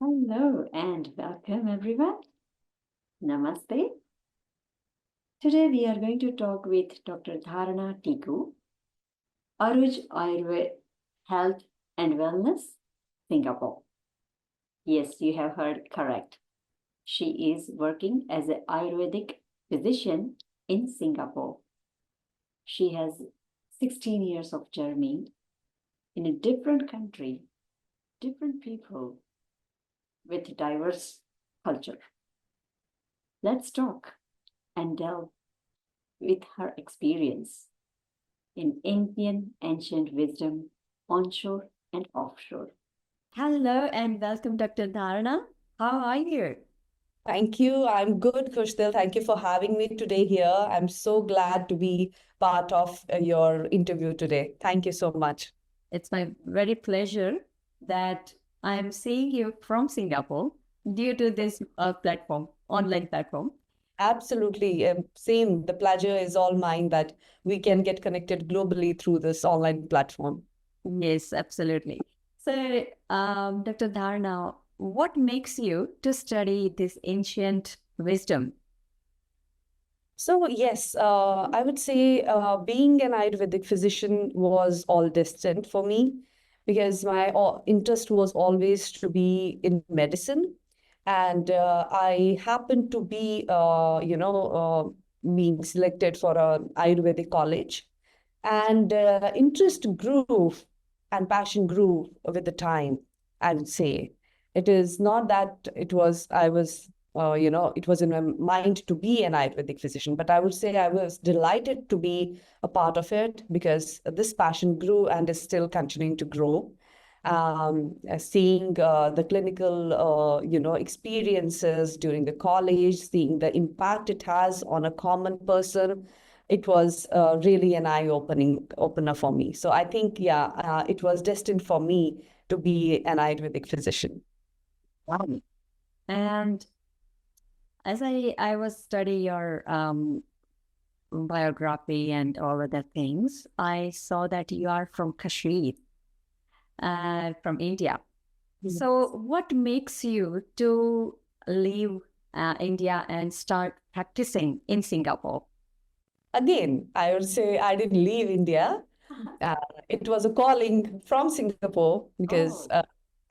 Hello and welcome everyone. Namaste. Today we are going to talk with Dr. Dharna Tiku, ArujAyur Health and Wellness, Singapore. Yes, you have heard correct. She is working as an Ayurvedic physician in Singapore. She has 16 years of journey in a different country, different people with diverse culture. Let's talk and delve with her experience in Indian ancient wisdom, onshore and offshore. Hello and welcome, Dr. Dharna. How are you? Thank you. I'm good, Kushtil. Thank you for having me today here. I'm so glad to be part of your interview today. Thank you so much. It's my very pleasure that I'm seeing you from Singapore due to this online platform. Absolutely. Same. The pleasure is all mine that we can get connected globally through this online platform. Yes, absolutely. So, Dr. Dharna, what makes you to study this ancient wisdom? So yes, I would say being an Ayurvedic physician was all destined for me because my interest was always to be in medicine. And I happened to be, being selected for an Ayurvedic college. And interest grew and passion grew with the time, I would say. It is not that it was in my mind to be an Ayurvedic physician, but I would say I was delighted to be a part of it because this passion grew and is still continuing to grow. Seeing the clinical, experiences during the college, seeing the impact it has on a common person, it was really an opener for me. So I think, it was destined for me to be an Ayurvedic physician. Wow. And as I was studying your biography and all other things, I saw that you are from Kashmir, from India. Yes. So what makes you to leave India and start practicing in Singapore? Again, I would say I didn't leave India. It was a calling from Singapore because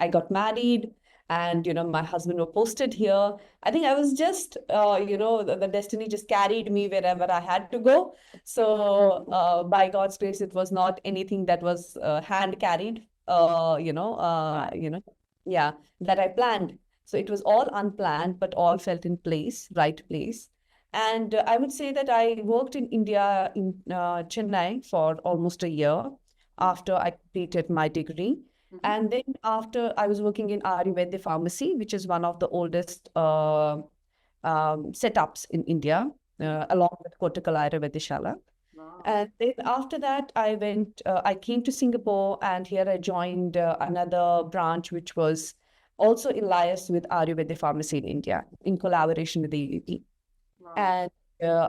I got married and, my husband was posted here. I think I was just, the destiny just carried me wherever I had to go. So by God's grace, it was not anything that was hand carried, that I planned. So it was all unplanned, but all felt in place, right place. And I would say that I worked in India, in Chennai, for almost a year after I completed my degree. And then after I was working in Ayurveda pharmacy, which is one of the oldest setups in India, along with Kotakal Ayurveda Shala. Wow. And then after that, I came to Singapore, and here I joined another branch, which was also in liaison with Ayurveda pharmacy in India, in collaboration with the AUT. Wow. And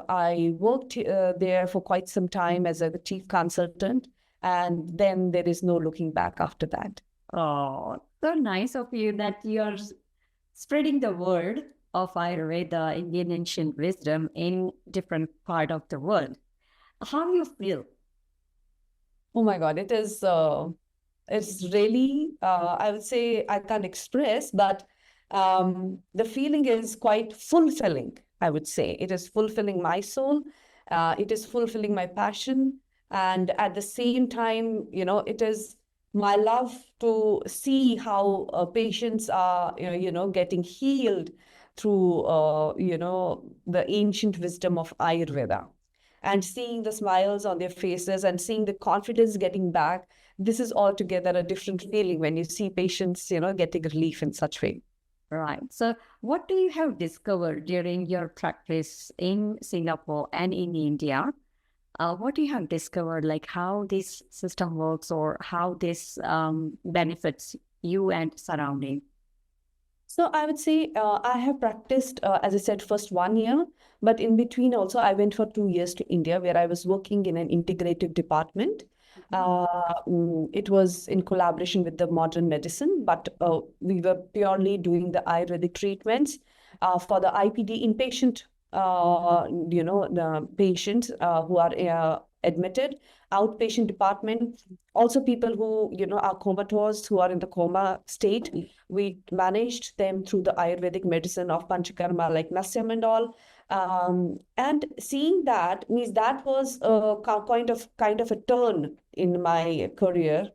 I worked there for quite some time as a chief consultant. And then there is no looking back after that. Oh, so nice of you that you're spreading the word of Ayurveda, Indian ancient wisdom in different part of the world. How do you feel? Oh my God, it's really, I would say I can't express, but the feeling is quite fulfilling, I would say. It is fulfilling my soul. It is fulfilling my passion. And at the same time, it is my love to see how patients are, getting healed through, the ancient wisdom of Ayurveda. And seeing the smiles on their faces and seeing the confidence getting back, this is altogether a different feeling when you see patients, getting relief in such way. Right. So what do you have discovered during your practice in Singapore and in India? What do you have discovered, like how this system works or how this benefits you and surrounding? So I would say I have practiced, as I said, first 1 year, but in between also I went for 2 years to India where I was working in an integrative department. It was in collaboration with the modern medicine, but we were purely doing the Ayurvedic treatments for the IPD inpatient, the patients who are admitted, outpatient department, also people who, are comatose, who are in the coma state. We managed them through the Ayurvedic medicine of Panchakarma, like Nasyam and all. And seeing that means that was a kind of a turn in my career,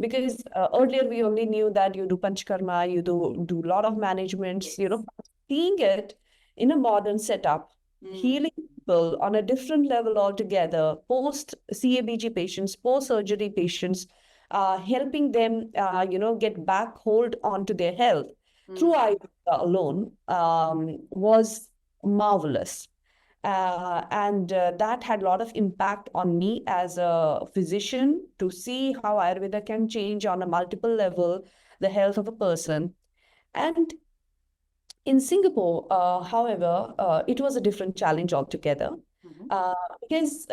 because earlier we only knew that you do Panchakarma, you do a lot of managements, seeing it in a modern setup, healing people on a different level altogether, post CABG patients, post surgery patients, helping them, get back hold onto their health through Ayurveda alone, was marvelous. And that had a lot of impact on me as a physician, to see how Ayurveda can change on a multiple level the health of a person. And in Singapore, however, it was a different challenge altogether. Because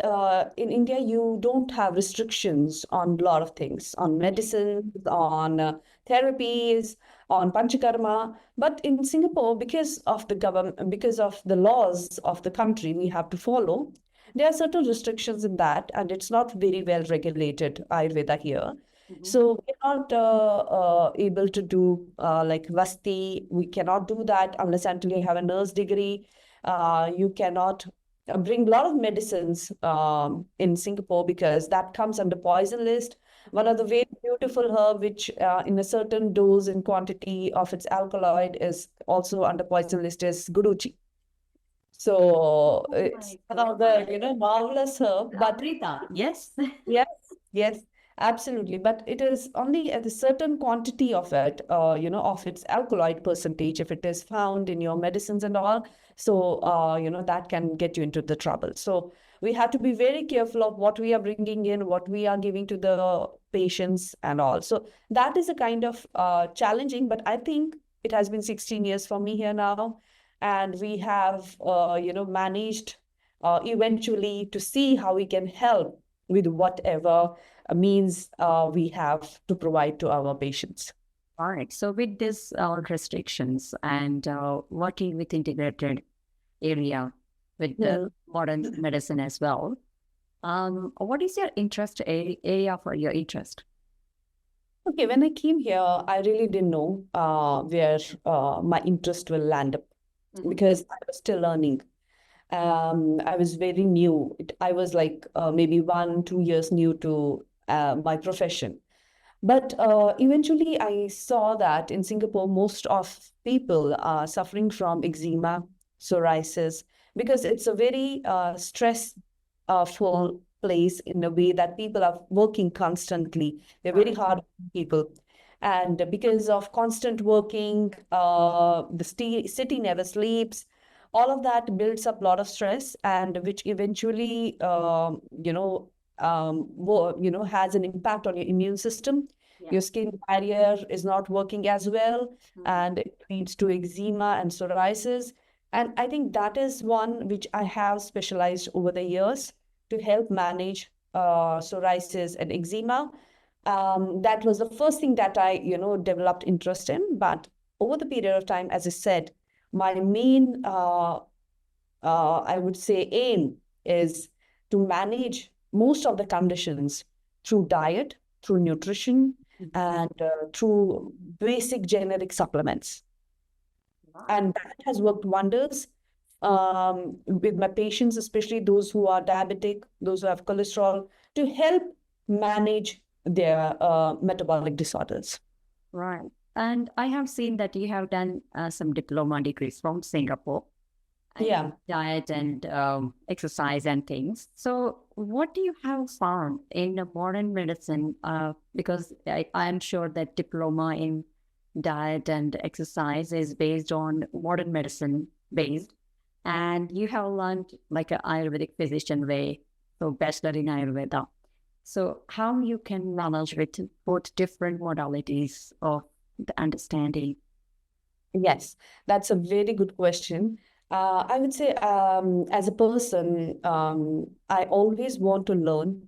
in India, you don't have restrictions on a lot of things, on medicines, on therapies, on panchakarma. But in Singapore, because of the government, because of the laws of the country we have to follow, there are certain restrictions in that, and it's not very well regulated, Ayurveda here. So we're not able to do like Vasti. We cannot do that unless until you have a nurse degree. You cannot bring a lot of medicines in Singapore, because that comes under poison list. One of the very beautiful herb, which in a certain dose and quantity of its alkaloid is also under poison list, is guruchi. So it's one of the marvelous herb, but Amrita, yes. yes, yes, absolutely. But it is only at a certain quantity of it, of its alkaloid percentage, if it is found in your medicines and all. So, that can get you into the trouble. So we have to be very careful of what we are bringing in, what we are giving to the patients and all. So that is a kind of challenging, but I think it has been 16 years for me here now. And we have, managed eventually to see how we can help with whatever means we have to provide to our patients. All right. So with this restrictions and working with integrated area with the modern medicine as well, what is your interest area for your interest? Okay, when I came here, I really didn't know where my interest will land up, because I was still learning. I was very new. I was like maybe 1-2 years new to my profession. But eventually I saw that in Singapore, most of people are suffering from eczema, psoriasis, because it's a very stressful place, in a way that people are working constantly. They're very hard people. And because of constant working, the city never sleeps. All of that builds up a lot of stress, and which eventually, has an impact on your immune system. Your skin barrier is not working as well, and it leads to eczema and psoriasis. And I think that is one which I have specialized over the years to help manage psoriasis and eczema. That was the first thing that I, developed interest in. But over the period of time, as I said, my main, I would say, aim is to manage most of the conditions through diet, through nutrition, and through basic generic supplements. And that has worked wonders with my patients, especially those who are diabetic, those who have cholesterol, to help manage their metabolic disorders. Right. And I have seen that you have done some diploma degrees from Singapore. Yeah. Diet and exercise and things. So what do you have found in modern medicine? Because I'm sure that diploma in diet and exercise is based on modern medicine based. And you have learned like an Ayurvedic physician way, so bachelor in Ayurveda. So how you can manage with both different modalities of the understanding? Yes, that's a very good question. I would say, as a person, I always want to learn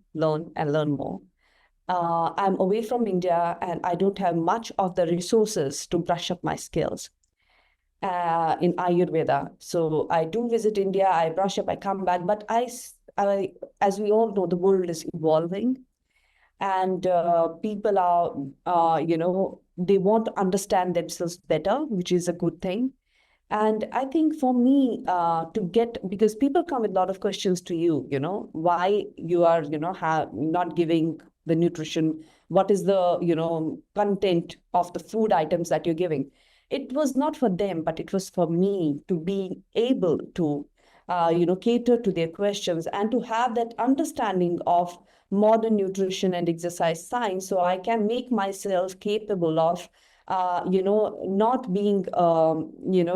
and learn more. I'm away from India and I don't have much of the resources to brush up my skills in Ayurveda. So I do visit India, I brush up, I come back, but as we all know, the world is evolving, and people are, they want to understand themselves better, which is a good thing. And I think for me, because people come with a lot of questions to you, why you are, not giving the nutrition, what is the, content of the food items that you're giving. It was not for them, but it was for me to be able to, cater to their questions and to have that understanding of modern nutrition and exercise science, so I can make myself capable of not being,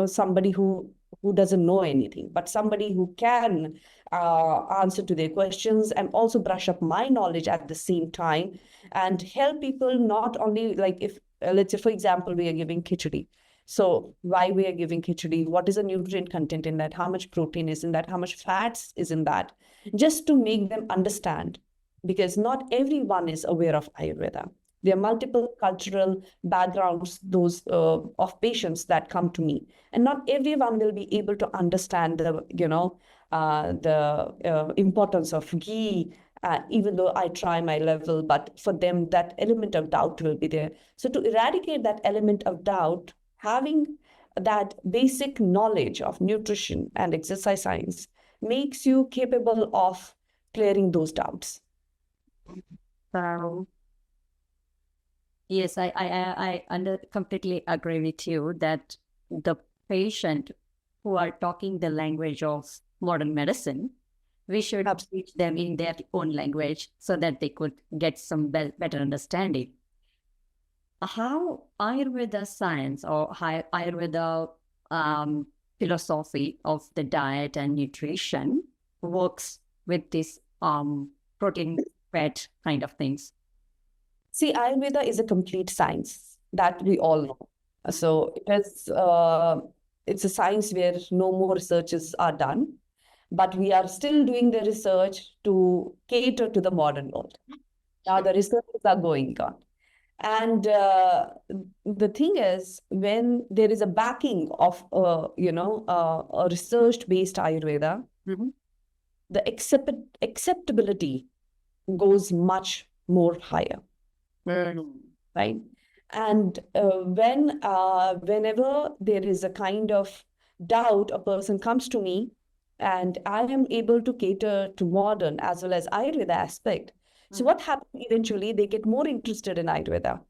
somebody who doesn't know anything, but somebody who can answer to their questions and also brush up my knowledge at the same time and help people not only like if, let's say, for example, we are giving khichdi. So why we are giving khichdi? What is the nutrient content in that? How much protein is in that? How much fats is in that? Just to make them understand, because not everyone is aware of Ayurveda. There are multiple cultural backgrounds, those of patients that come to me, and not everyone will be able to understand the importance of ghee. Even though I try my level, but for them that element of doubt will be there. So to eradicate that element of doubt, having that basic knowledge of nutrition and exercise science makes you capable of clearing those doubts. So, yes, I completely agree with you that the patient who are talking the language of modern medicine, we should teach them in their own language so that they could get some better understanding. How Ayurveda science or Ayurveda philosophy of the diet and nutrition works with this protein, fat kind of things? See, Ayurveda is a complete science that we all know. So it's a science where no more researches are done, but we are still doing the research to cater to the modern world. Now the researches are going on. And the thing is, when there is a backing of, a research-based Ayurveda, the acceptability goes much more higher, right? And whenever there is a kind of doubt, a person comes to me, and I am able to cater to modern as well as Ayurveda aspect. So what happens eventually, they get more interested in Ayurveda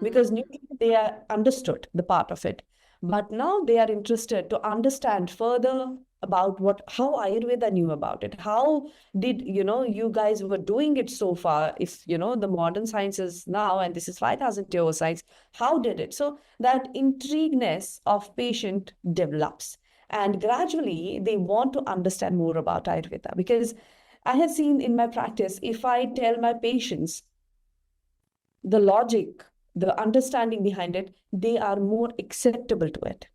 because they are understood the part of it. But now they are interested to understand further about how Ayurveda knew about it. How did, you guys were doing it so far? If, the modern science is now, and this is 5,000 year old science, how did it? So that intrigueness of patient develops. And gradually they want to understand more about Ayurveda, because I have seen in my practice, if I tell my patients the logic, the understanding behind it, they are more acceptable to it.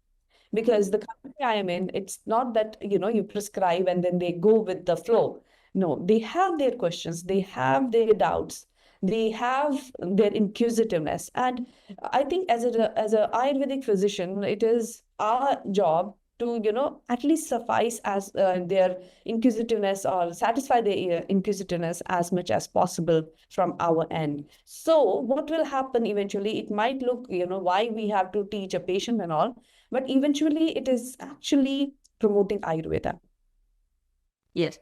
Because the company I am in, it's not that, you prescribe and then they go with the flow. No, they have their questions, they have their doubts, they have their inquisitiveness. And I think as a Ayurvedic physician, it is our job to, at least suffice as their inquisitiveness, or satisfy their inquisitiveness as much as possible from our end. So what will happen eventually, it might look, why we have to teach a patient and all, but eventually it is actually promoting Ayurveda. Yes.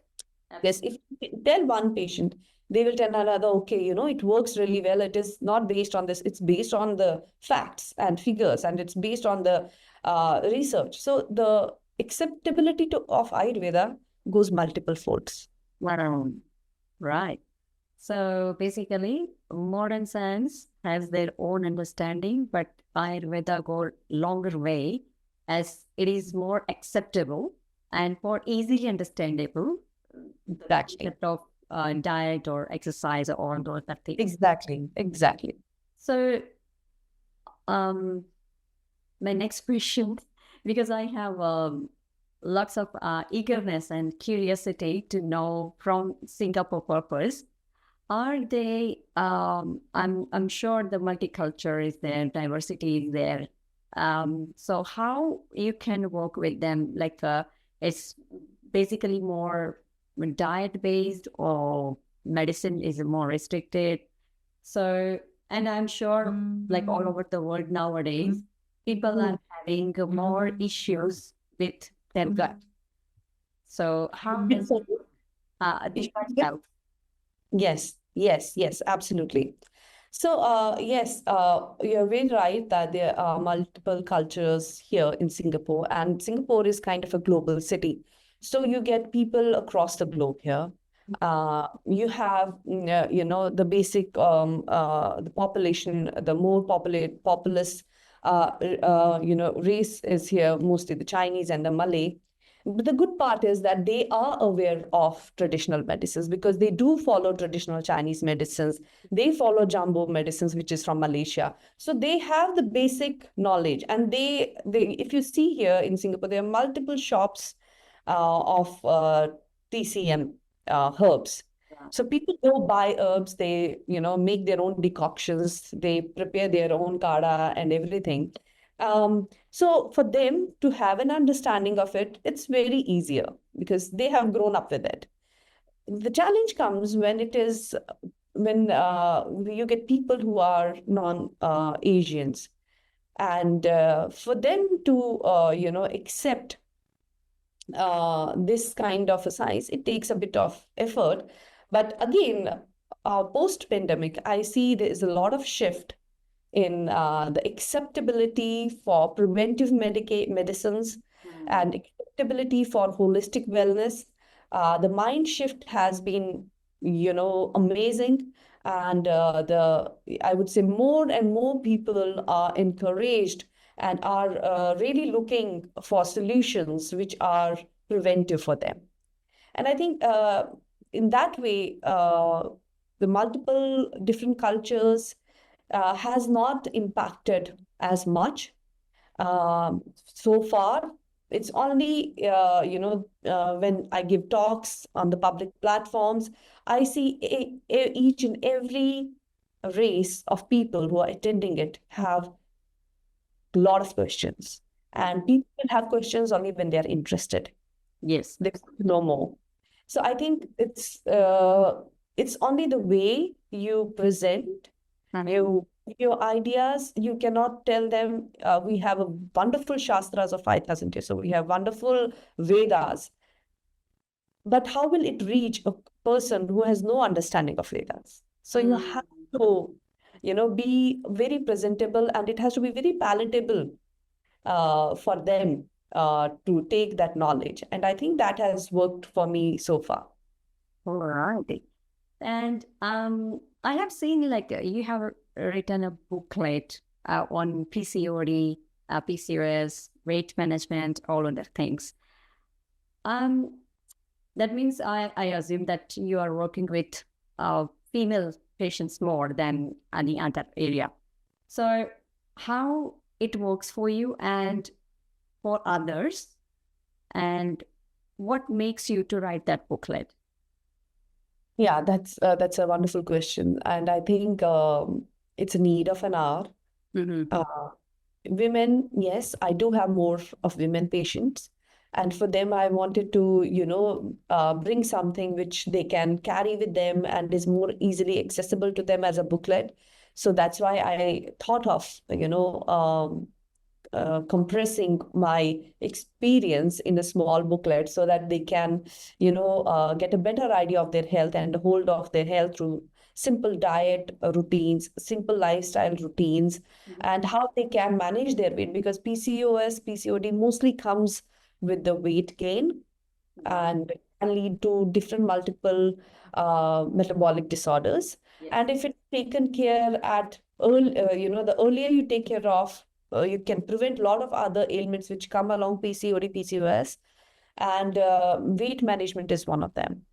Yes, if you tell one patient, they will tell another, okay, it works really well. It is not based on this. It's based on the facts and figures, and it's based on the research. So the acceptability of Ayurveda goes multiple folds. Wow. Right. So basically, modern science has their own understanding, but Ayurveda go longer way as it is more acceptable and more easily understandable. That kind of diet or exercise or all those things. Exactly. So, my next question, because I have lots of eagerness and curiosity to know from Singapore purpose, Are they, I'm sure the multicultural is there, diversity is there. So how you can work with them? Like, it's basically more diet based, or medicine is more restricted. So, and I'm sure like all over the world nowadays, people are having more issues with their gut. So how does that help? Yes, absolutely. So, yes, you're very right that there are multiple cultures here in Singapore, and Singapore is kind of a global city. So you get people across the globe here. You have, the basic, the population, the more populous, race is here, mostly the Chinese and the Malay. But the good part is that they are aware of traditional medicines because they do follow traditional Chinese medicines. They follow jumbo medicines, which is from Malaysia. So they have the basic knowledge. And if you see here in Singapore, there are multiple shops of TCM herbs. Yeah. So people go buy herbs, they, make their own decoctions, they prepare their own kada and everything. So for them to have an understanding of it, it's very easier because they have grown up with it. The challenge comes when you get people who are non-Asians, and for them to accept this kind of a size, it takes a bit of effort. But again, post-pandemic, I see there is a lot of shift in the acceptability for preventive medicines and acceptability for holistic wellness. The mind shift has been, amazing. And I would say more and more people are encouraged and are really looking for solutions which are preventive for them. And I think in that way, the multiple different cultures has not impacted as much so far. It's only, when I give talks on the public platforms, I see each and every race of people who are attending it have a lot of questions. And people have questions only when they're interested. Yes. They want to know more. So I think it's only the way you present your ideas. You cannot tell them we have a wonderful Shastras of 5,000 years, so we have wonderful Vedas. But how will it reach a person who has no understanding of Vedas? So you have to, be very presentable, and it has to be very palatable for them to take that knowledge. And I think that has worked for me so far. All right. And I have seen like you have written a booklet on PCOD, PCOS, weight management, all of the things. That means I assume that you are working with female patients more than any other area. So how it works for you and for others, and what makes you to write that booklet? Yeah, that's a wonderful question, and I think it's a need of an hour. Women, yes, I do have more of women patients, and for them, I wanted to, bring something which they can carry with them and is more easily accessible to them as a booklet. So that's why I thought of, compressing my experience in a small booklet so that they can, get a better idea of their health and hold of their health through simple diet routines, simple lifestyle routines, and how they can manage their weight, because PCOS, PCOD mostly comes with the weight gain and can lead to different multiple metabolic disorders. Yes. And if it's taken care at the earlier you take care of, you can prevent a lot of other ailments which come along PCOD, PCOS, and weight management is one of them.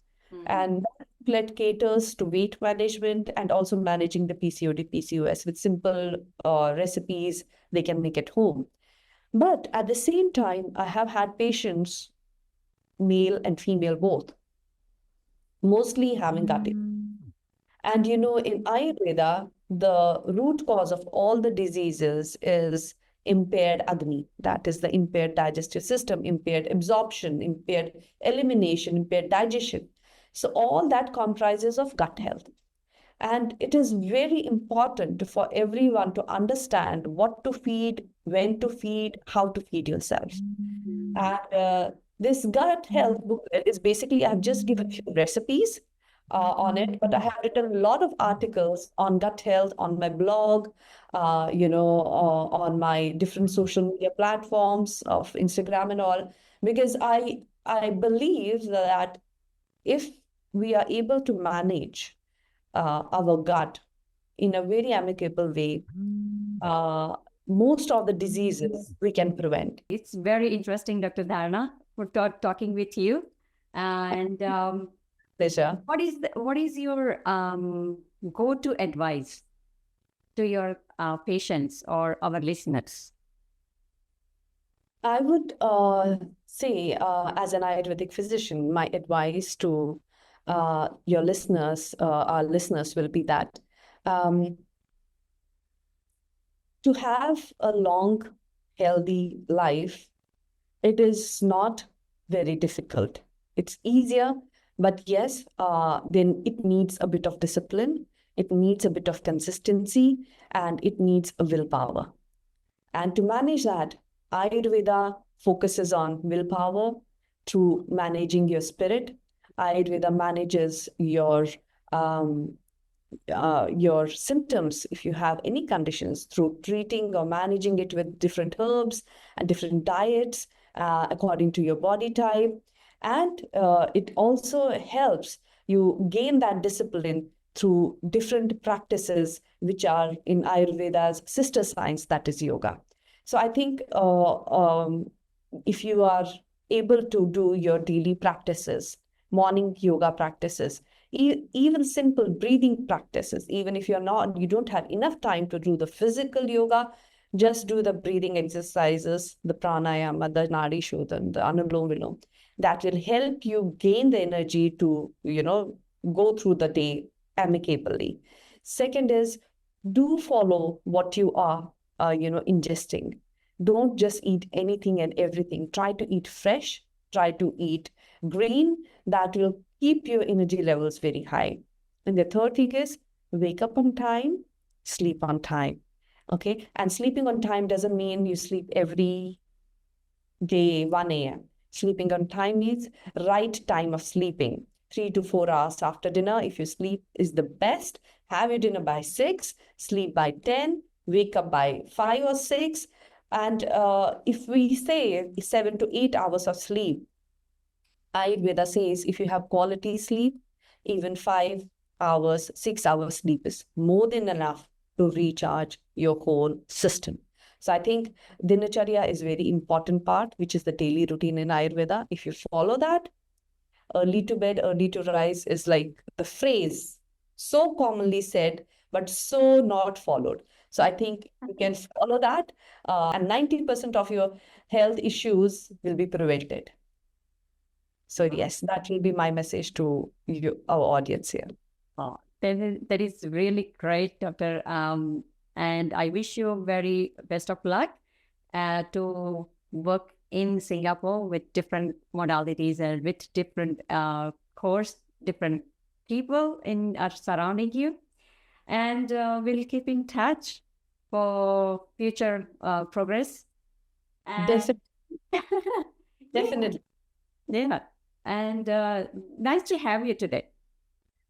And that caters to weight management and also managing the PCOD, PCOS with simple recipes they can make at home. But at the same time, I have had patients, male and female both, mostly having gut issues. And in Ayurveda, the root cause of all the diseases is impaired Agni. That is the impaired digestive system, impaired absorption, impaired elimination, impaired digestion. So all that comprises of gut health. And it is very important for everyone to understand what to feed, when to feed, how to feed yourself. And this gut health book is basically, I've just given a few recipes on it, but I have written a lot of articles on gut health on my blog, on my different social media platforms of Instagram and all, because I believe that if we are able to manage our gut in a very amicable way, uh, most of the diseases we can prevent. It's very interesting, Dr. Dharna, for talking with you. And Pleasure. what is your go-to advice to your patients or our listeners? I would say, as an Ayurvedic physician, my advice to your listeners, our listeners, will be that um, to have a long, healthy life, it is not very difficult. It's easier, but yes, then it needs a bit of discipline, it needs a bit of consistency, and it needs a willpower. And to manage that, Ayurveda focuses on willpower through managing your spirit. Ayurveda manages your symptoms, if you have any conditions, through treating or managing it with different herbs and different diets according to your body type. And it also helps you gain that discipline through different practices which are in Ayurveda's sister science, that is yoga. So I think if you are able to do your daily practices, morning yoga practices, even simple breathing practices, even if you don't have enough time to do the physical yoga, just do the breathing exercises, the pranayama, the nadi shodhan, the anulom vilom. That will help you gain the energy to, go through the day amicably. Second is, do follow what you are, ingesting. Don't just eat anything and everything. Try to eat fresh. Try to eat green. That will keep your energy levels very high. And the third thing is, wake up on time, sleep on time. Okay. And sleeping on time doesn't mean you sleep every day 1 a.m. Sleeping on time means right time of sleeping. 3 to 4 hours after dinner, if you sleep, is the best. Have your dinner by 6, sleep by 10, wake up by 5 or 6. And if we say 7 to 8 hours of sleep, Ayurveda says if you have quality sleep, even 5 hours, 6 hours sleep is more than enough to recharge your whole system. So I think dinacharya is a very important part, which is the daily routine in Ayurveda. If you follow that, early to bed, early to rise is like the phrase so commonly said, but so not followed. So I think you can follow that, and 90% of your health issues will be prevented. So yes, that will be my message to you, our audience here. Oh, that is really great, Doctor. And I wish you very best of luck to work in Singapore with different modalities and with different course, different people in surrounding you. And we'll keep in touch for future progress. Definitely. Definitely. Yeah. And nice to have you today.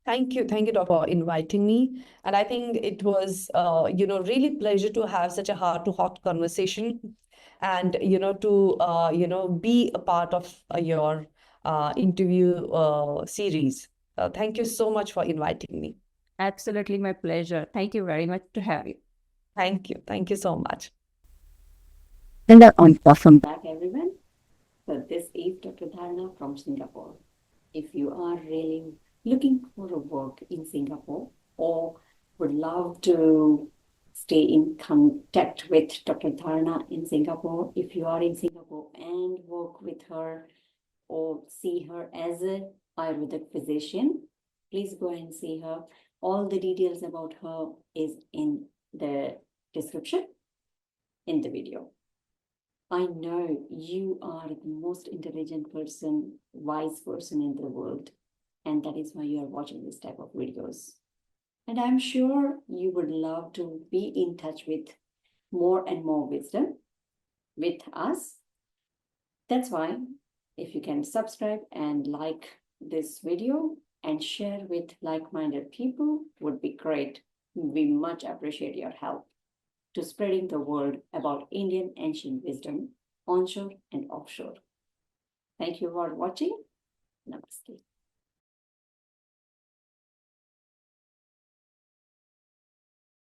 Thank you, Doctor, for inviting me. And I think it was, really pleasure to have such a heart-to-heart conversation, and to be a part of your interview series. Thank you so much for inviting me. Absolutely my pleasure. Thank you very much to have you. Thank you so much. And welcome back, everyone. So this is Dr. Dharna from Singapore. If you are really looking for a work in Singapore or would love to stay in contact with Dr. Dharna in Singapore, if you are in Singapore and work with her or see her as an Ayurvedic physician, please go and see her All the details about her is in the description in the video. I know you are the most intelligent person, wise person in the world, and that is why you are watching this type of videos. And I'm sure you would love to be in touch with more and more wisdom with us. That's why if you can subscribe and like this video and share with like-minded people would be great. We much appreciate your help to spreading the word about Indian ancient wisdom onshore and offshore. Thank you for watching. Namaste.